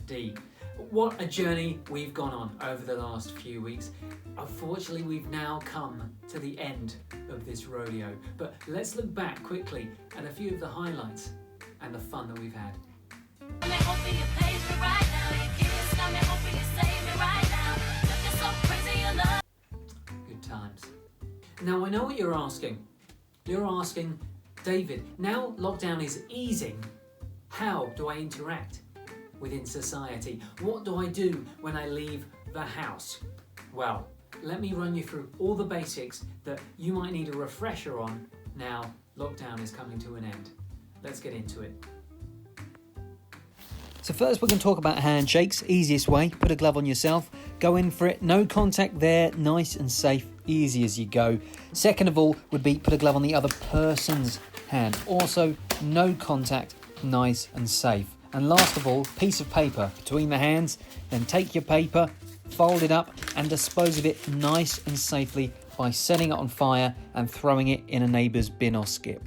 D. What a journey we've gone on over the last few weeks. Unfortunately, we've now come to the end of this rodeo, but let's look back quickly at a few of the highlights and the fun that we've had. Good times. Now I know what you're asking. You're asking, David, now lockdown is easing, how do I interact within society? What do I do when I leave the house? Well, let me run you through all the basics that you might need a refresher on now lockdown is coming to an end. Let's get into it. So first we're going to talk about handshakes, easiest way, put a glove on yourself, go in for it, no contact there, nice and safe, easy as you go. Second of all would be put a glove on the other person's hand, also no contact, nice and safe. And last of all, piece of paper between the hands, then take your paper, fold it up and dispose of it nice and safely by setting it on fire and throwing it in a neighbour's bin or skip.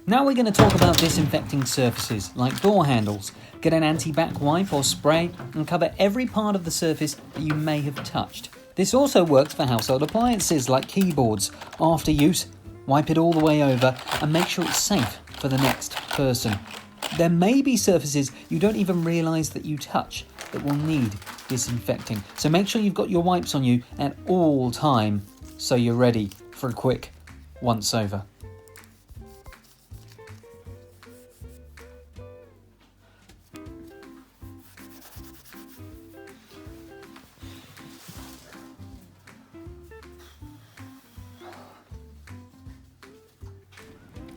Now we're going to talk about disinfecting surfaces like door handles. Get an anti-bac wipe or spray and cover every part of the surface that you may have touched. This also works for household appliances like keyboards. After use, wipe it all the way over and make sure it's safe for the next person. There may be surfaces you don't even realise that you touch that will need disinfecting. So make sure you've got your wipes on you at all time so you're ready for a quick once over.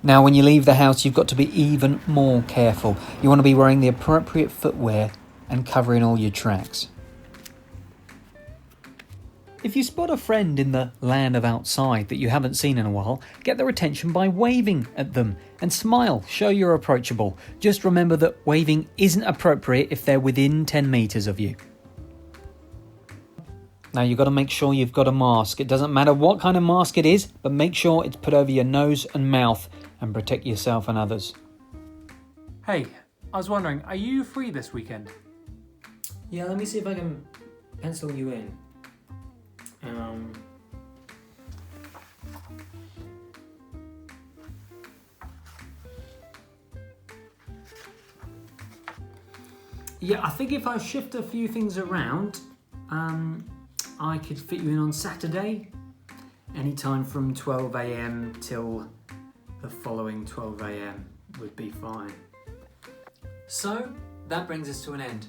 Now when you leave the house, you've got to be even more careful. You want to be wearing the appropriate footwear and covering all your tracks. If you spot a friend in the land of outside that you haven't seen in a while, get their attention by waving at them and smile, show you're approachable. Just remember that waving isn't appropriate if they're within 10 metres of you. Now you've got to make sure you've got a mask. It doesn't matter what kind of mask it is, but make sure it's put over your nose and mouth and protect yourself and others. Hey, I was wondering, are you free this weekend? Yeah, let me see if I can pencil you in. Yeah, I think if I shift a few things around, I could fit you in on Saturday, anytime from 12 a.m. till the following 12 a.m. would be fine. So, that brings us to an end.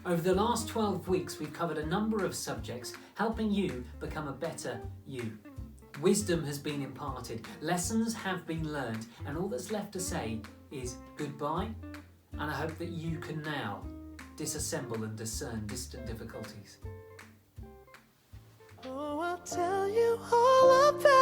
Over the last 12 weeks, we've covered a number of subjects, helping you become a better you. Wisdom has been imparted, lessons have been learned, and all that's left to say is goodbye, and I hope that you can now disassemble and discern distant difficulties. Oh, I'll tell you all about